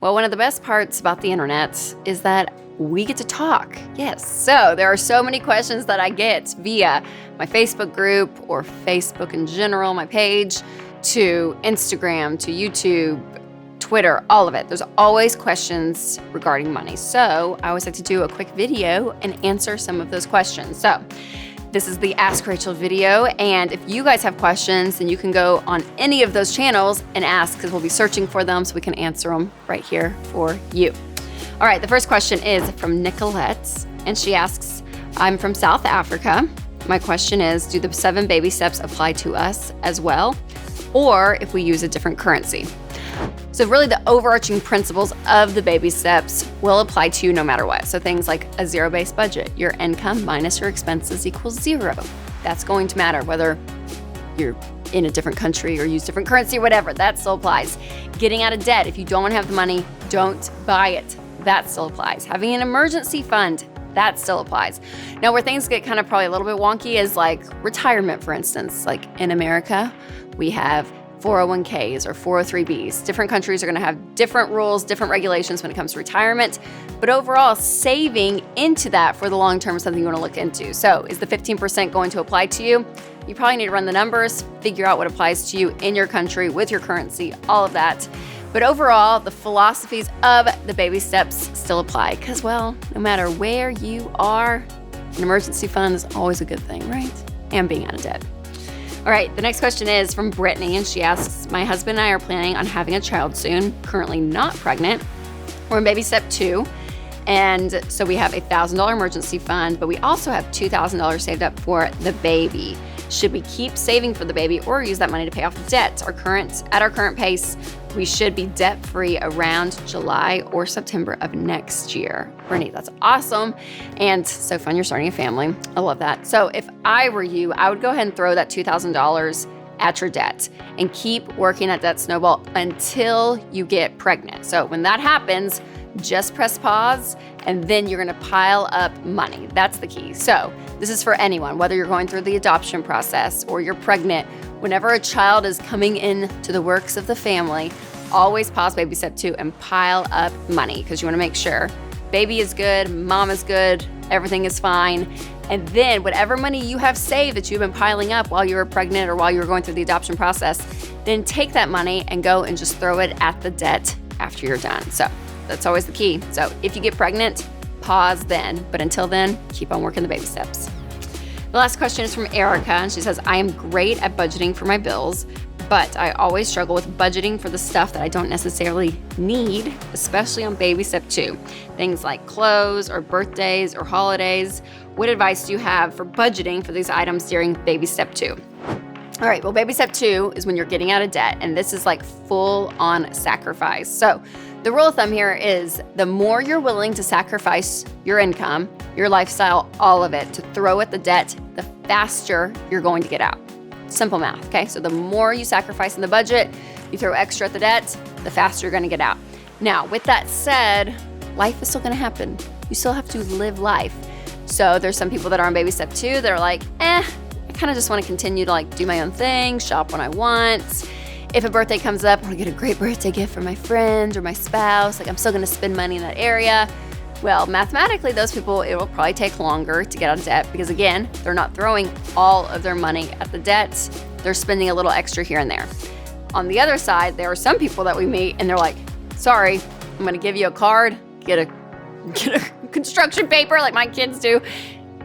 Well, one of the best parts about the internet is that we get to talk. Yes. So there are so many questions that I get via my Facebook group or Facebook in general, my page, to Instagram, to YouTube, Twitter, all of it. There's always questions regarding money. So I always like to do a quick video and answer some of those questions. So this is the Ask Rachel video. And if you guys have questions, then you can go on any of those channels and ask, because we'll be searching for them so we can answer them right here for you. All right, the first question is from Nicolette, and she asks, I'm from South Africa. My question is, do the 7 baby steps apply to us as well, or if we use a different currency? So really the overarching principles of the baby steps will apply to you no matter what. So things like a zero-based budget, your income minus your expenses equals 0. That's going to matter whether you're in a different country or use different currency or whatever, that still applies. Getting out of debt, if you don't have the money, don't buy it. That still applies. Having an emergency fund, that still applies. Now where things get kind of probably a little bit wonky is like retirement, for instance. Like in America, we have 401ks or 403bs. Different countries are going to have different rules, different regulations when it comes to retirement. But overall, saving into that for the long term is something you want to look into. So is the 15% going to apply to you? You probably need to run the numbers, figure out what applies to you in your country with your currency, all of that. But overall, the philosophies of the baby steps still apply because, well, no matter where you are, an emergency fund is always a good thing, right? And being out of debt. All right, the next question is from Brittany, and she asks, my husband and I are planning on having a child soon, currently not pregnant. We're in baby step 2, and so we have $1,000 emergency fund, but we also have $2,000 saved up for the baby. Should we keep saving for the baby or use that money to pay off debt? At our current pace, we should be debt-free around July or September of next year. Brittany, that's awesome. And so fun, you're starting a family. I love that. So if I were you, I would go ahead and throw that $2,000 at your debt and keep working that debt snowball until you get pregnant. So when that happens, just press pause and then you're gonna pile up money. That's the key. So this is for anyone, whether you're going through the adoption process or you're pregnant. Whenever a child is coming into the works of the family, always pause baby step 2 and pile up money because you want to make sure baby is good, mom is good, everything is fine. And then whatever money you have saved that you've been piling up while you were pregnant or while you were going through the adoption process, then take that money and go and just throw it at the debt after you're done. So that's always the key. So if you get pregnant, pause then. But until then, keep on working the baby steps. The last question is from Erica, and she says, I am great at budgeting for my bills, but I always struggle with budgeting for the stuff that I don't necessarily need, especially on baby step 2. Things like clothes or birthdays or holidays. What advice do you have for budgeting for these items during baby step 2? All right, well, baby step 2 is when you're getting out of debt, and this is like full on sacrifice. So the rule of thumb here is the more you're willing to sacrifice your income, your lifestyle, all of it, to throw at the debt, the faster you're going to get out. Simple math, okay? So the more you sacrifice in the budget, you throw extra at the debt, the faster you're gonna get out. Now, with that said, life is still gonna happen. You still have to live life. So there's some people that are on baby step 2 that are like, I kind of just wanna continue to like do my own thing, shop when I want. If a birthday comes up, I want to get a great birthday gift for my friend or my spouse. Like I'm still going to spend money in that area. Well, mathematically, those people, it will probably take longer to get out of debt because again, they're not throwing all of their money at the debt. They're spending a little extra here and there. On the other side, there are some people that we meet and they're like, sorry, I'm going to give you a card, get a construction paper like my kids do.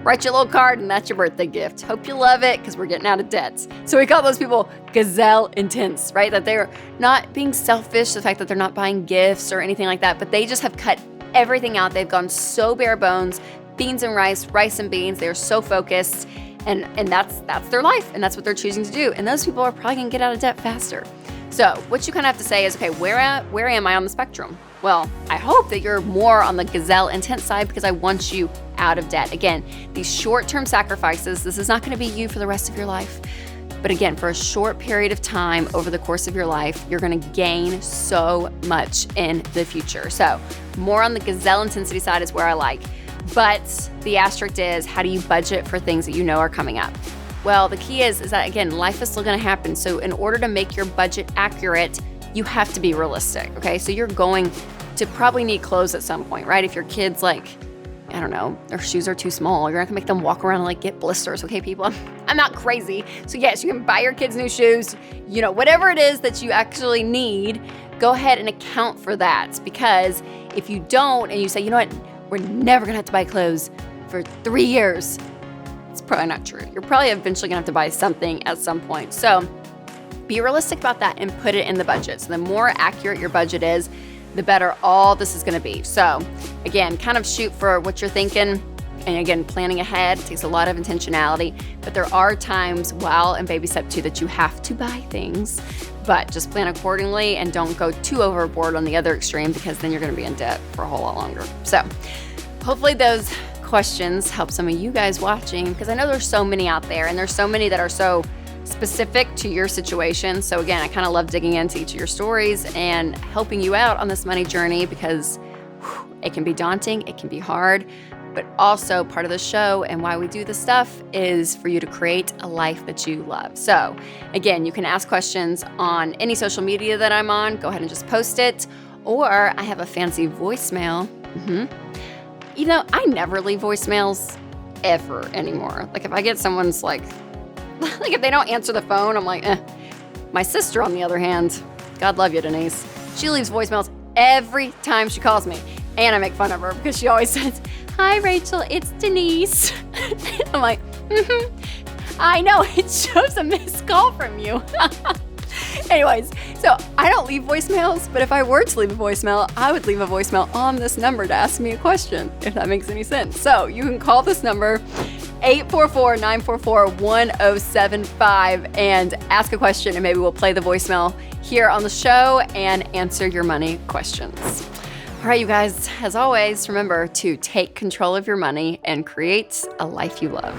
Write you a little card and that's your birthday gift. Hope you love it because we're getting out of debt. So we call those people gazelle intense, right? That they're not being selfish, the fact that they're not buying gifts or anything like that, but they just have cut everything out. They've gone so bare bones, beans and rice and beans. They're so focused and that's their life and that's what they're choosing to do. And those people are probably gonna get out of debt faster. So what you kind of have to say is, okay, where am I on the spectrum? Well, I hope that you're more on the gazelle intense side because I want you out of debt. Again, these short-term sacrifices, this is not going to be you for the rest of your life. But again, for a short period of time over the course of your life, you're going to gain so much in the future. So more on the gazelle intensity side is where I like. But the asterisk is, how do you budget for things that you know are coming up? Well, the key is that, again, life is still going to happen. So in order to make your budget accurate, you have to be realistic, okay? So you're going to probably need clothes at some point, right? If your kids like, I don't know, their shoes are too small, you're not gonna make them walk around and like get blisters, okay, people? I'm not crazy. So yes, you can buy your kids new shoes, whatever it is that you actually need, go ahead and account for that. Because if you don't, and you say, you know what, we're never gonna have to buy clothes for 3 years, it's probably not true. You're probably eventually gonna have to buy something at some point. So be realistic about that and put it in the budget. So the more accurate your budget is, the better all this is gonna be. So again, kind of shoot for what you're thinking. And again, planning ahead takes a lot of intentionality, but there are times while in baby step 2 that you have to buy things, but just plan accordingly and don't go too overboard on the other extreme, because then you're gonna be in debt for a whole lot longer. So hopefully those questions help some of you guys watching, because I know there's so many out there and there's so many that are so specific to your situation. So again, I kind of love digging into each of your stories and helping you out on this money journey, because it can be daunting, it can be hard, but also part of the show and why we do this stuff is for you to create a life that you love. So again, you can ask questions on any social media that I'm on. Go ahead and just post it. Or I have a fancy voicemail. I never leave voicemails ever anymore. Like if I get someone's like if they don't answer the phone, I'm like, eh. My sister, on the other hand, God love you, Denise, she leaves voicemails every time she calls me. And I make fun of her because she always says, "Hi, Rachel, it's Denise." I'm like, I know, it shows a missed call from you. Anyways, so I don't leave voicemails, but if I were to leave a voicemail, I would leave a voicemail on this number to ask me a question, if that makes any sense. So you can call this number, 844-944-1075, and ask a question, and maybe we'll play the voicemail here on the show and answer your money questions. All right, you guys, as always, remember to take control of your money and create a life you love.